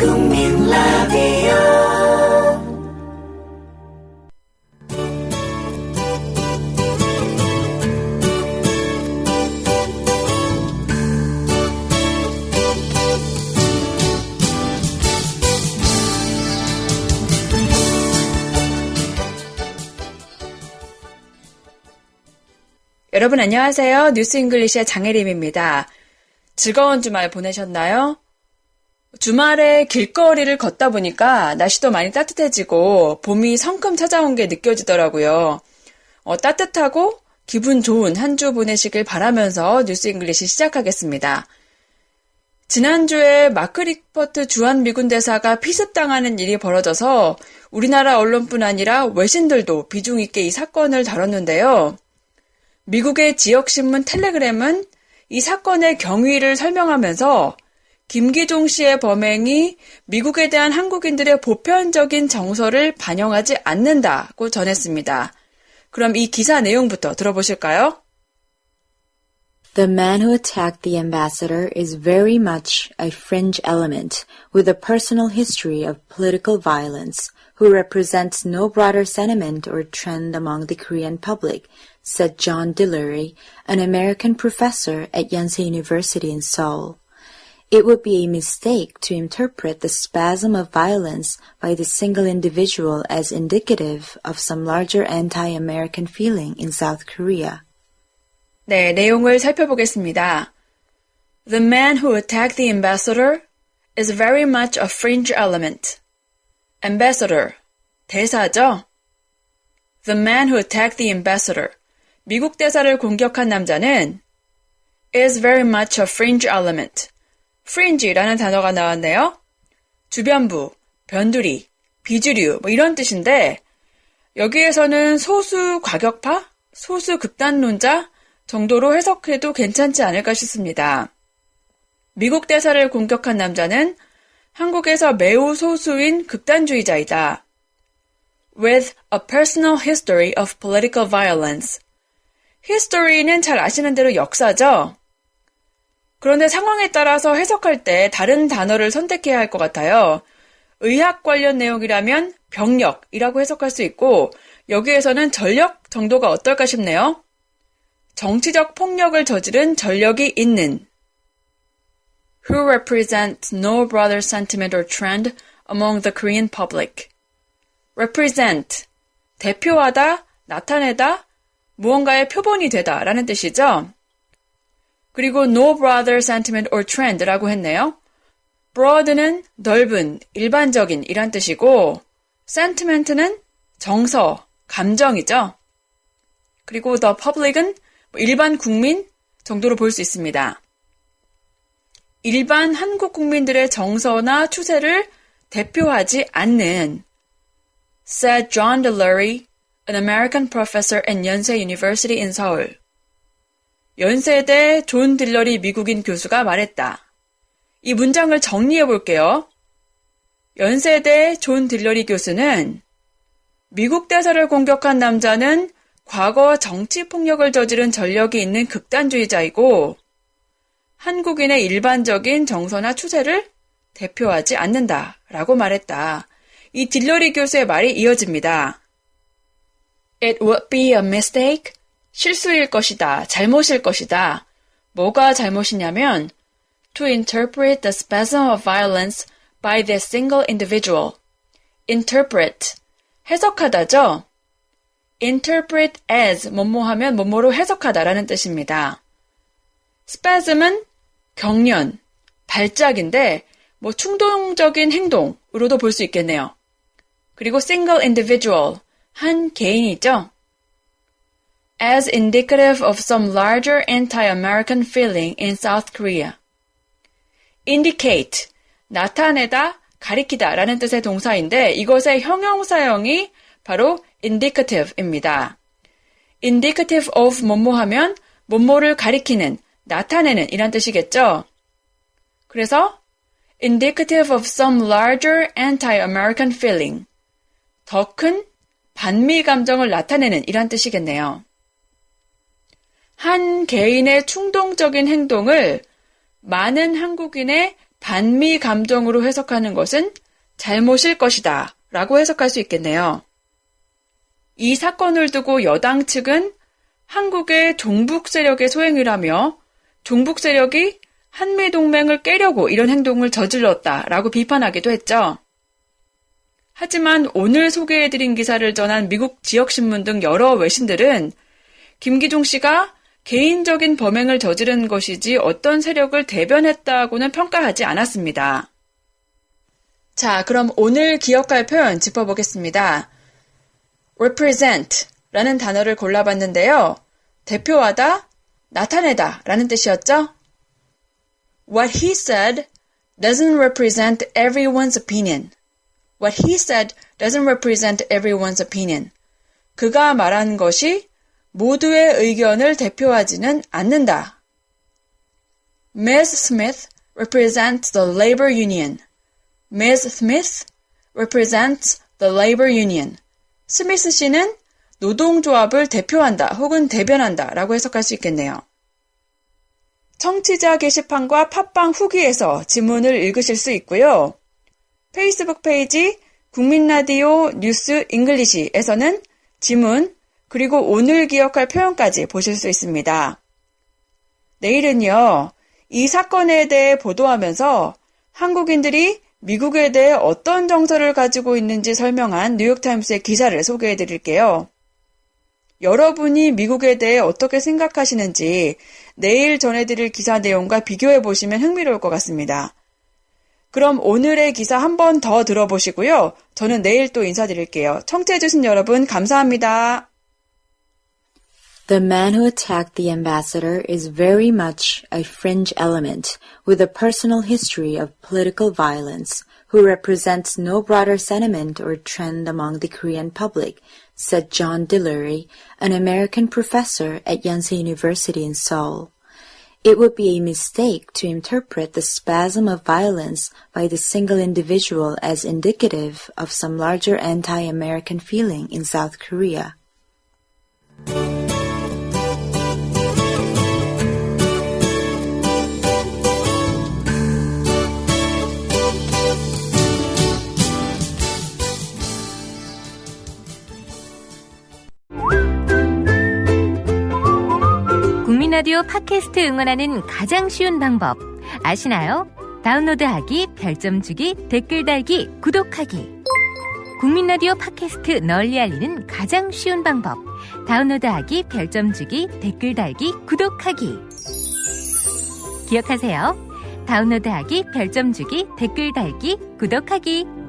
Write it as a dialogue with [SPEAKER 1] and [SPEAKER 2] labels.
[SPEAKER 1] 국민 라디오
[SPEAKER 2] 여러분 안녕하세요. 뉴스 잉글리시의 장혜림입니다. 즐거운 주말 보내셨나요? 주말에 길거리를 걷다 보니까 날씨도 많이 따뜻해지고 봄이 성큼 찾아온 게 느껴지더라고요. 따뜻하고 기분 좋은 한 주 보내시길 바라면서 뉴스 잉글리시 시작하겠습니다. 지난주에 마크 리퍼트 주한미군 대사가 피습당하는 일이 벌어져서 우리나라 언론뿐 아니라 외신들도 비중 있게 이 사건을 다뤘는데요. 미국의 지역신문 텔레그램은 이 사건의 경위를 설명하면서 김기종 씨의 범행이 미국에 대한 한국인들의 보편적인 정서를 반영하지 않는다고 전했습니다. 그럼 이 기사 내용부터 들어보실까요?
[SPEAKER 3] The man who attacked the ambassador is very much a fringe element with a personal history of political violence who represents no broader sentiment or trend among the Korean public, said John Delury, an American professor at Yonsei University in Seoul. It would be a mistake to interpret the spasm of violence by this single individual as indicative of some larger anti-American feeling in South Korea.
[SPEAKER 2] 네, 내용을 살펴보겠습니다. The man who attacked the ambassador is very much a fringe element. Ambassador, 대사죠? The man who attacked the ambassador, 미국 대사를 공격한 남자는 is very much a fringe element. fringe라는 단어가 나왔네요. 주변부, 변두리, 비주류 이런 뜻인데 여기에서는 소수 과격파, 소수 극단론자 정도로 해석해도 괜찮지 않을까 싶습니다. 미국 대사를 공격한 남자는 한국에서 매우 소수인 극단주의자이다. With a personal history of political violence. history는 잘 아시는 대로 역사죠? 그런데 상황에 따라서 해석할 때 다른 단어를 선택해야 할 것 같아요. 의학 관련 내용이라면 병력이라고 해석할 수 있고 여기에서는 전력 정도가 어떨까 싶네요. 정치적 폭력을 저지른 전력이 있는 who represent no broader sentiment or trend among the Korean public. represent, 대표하다, 나타내다, 무언가의 표본이 되다 라는 뜻이죠. 그리고 no broader sentiment or trend라고 했네요. broad는 넓은, 일반적인 이란 뜻이고 sentiment는 정서, 감정이죠. 그리고 the public은 일반 국민 정도로 볼 수 있습니다. 일반 한국 국민들의 정서나 추세를 대표하지 않는 said John Delury, an American professor at Yonsei University in Seoul. 연세대 존 딜러리 미국인 교수가 말했다. 이 문장을 정리해 볼게요. 연세대 존 딜러리 교수는 미국 대사를 공격한 남자는 과거 정치 폭력을 저지른 전력이 있는 극단주의자이고 한국인의 일반적인 정서나 추세를 대표하지 않는다라고 말했다. 이 딜러리 교수의 말이 이어집니다. It would be a mistake. 실수일 것이다. 잘못일 것이다. 뭐가 잘못이냐면 to interpret the spasm of violence by this single individual. interpret, 해석하다죠? interpret as 뭐뭐하면 뭐뭐로 해석하다라는 뜻입니다. spasm은 경련, 발작인데 충동적인 행동으로도 볼 수 있겠네요. 그리고 single individual, 한 개인이죠. As indicative of some larger anti-American feeling in South Korea. indicate, 나타내다, 가리키다 라는 뜻의 동사인데 이것의 형용사형이 바로 indicative입니다. indicative of 뭐뭐하면 뭐뭐를 가리키는, 나타내는 이란 뜻이겠죠. 그래서 indicative of some larger anti-American feeling, 더 큰 반미 감정을 나타내는 이란 뜻이겠네요. 한 개인의 충동적인 행동을 많은 한국인의 반미 감정으로 해석하는 것은 잘못일 것이다 라고 해석할 수 있겠네요. 이 사건을 두고 여당 측은 한국의 종북 세력의 소행이라며 종북 세력이 한미동맹을 깨려고 이런 행동을 저질렀다라고 비판하기도 했죠. 하지만 오늘 소개해드린 기사를 전한 미국 지역신문 등 여러 외신들은 김기중 씨가 개인적인 범행을 저지른 것이지 어떤 세력을 대변했다고는 평가하지 않았습니다. 자, 그럼 오늘 기억할 표현 짚어보겠습니다. represent 라는 단어를 골라봤는데요. 대표하다, 나타내다 라는 뜻이었죠? What he said doesn't represent everyone's opinion. What he said doesn't represent everyone's opinion. 그가 말한 것이 모두의 의견을 대표하지는 않는다. Ms. Smith represents the labor union. Ms. Smith represents the labor union. 스미스 씨는 노동조합을 대표한다 혹은 대변한다 라고 해석할 수 있겠네요. 청취자 게시판과 팟빵 후기에서 지문을 읽으실 수 있고요. 페이스북 페이지 국민라디오 뉴스 잉글리시에서는 지문 그리고 오늘 기억할 표현까지 보실 수 있습니다. 내일은요. 이 사건에 대해 보도하면서 한국인들이 미국에 대해 어떤 정서를 가지고 있는지 설명한 뉴욕타임스의 기사를 소개해 드릴게요. 여러분이 미국에 대해 어떻게 생각하시는지 내일 전해드릴 기사 내용과 비교해 보시면 흥미로울 것 같습니다. 그럼 오늘의 기사 한 번 더 들어보시고요. 저는 내일 또 인사드릴게요. 청취해주신 여러분 감사합니다.
[SPEAKER 3] The man who attacked the ambassador is very much a fringe element with a personal history of political violence who represents no broader sentiment or trend among the Korean public, said John Dillery, an American professor at Yonsei University in Seoul. It would be a mistake to interpret the spasm of violence by the single individual as indicative of some larger anti-American feeling in South Korea.
[SPEAKER 4] 라디오 팟캐스트 응원하는 가장 쉬운 방법 아시나요? 다운로드하기, 별점 주기, 댓글 달기, 구독하기. 국민 라디오 팟캐스트 널리 알리는 가장 쉬운 방법. 다운로드하기, 별점 주기, 댓글 달기, 구독하기. 기억하세요. 다운로드하기, 별점 주기, 댓글 달기, 구독하기.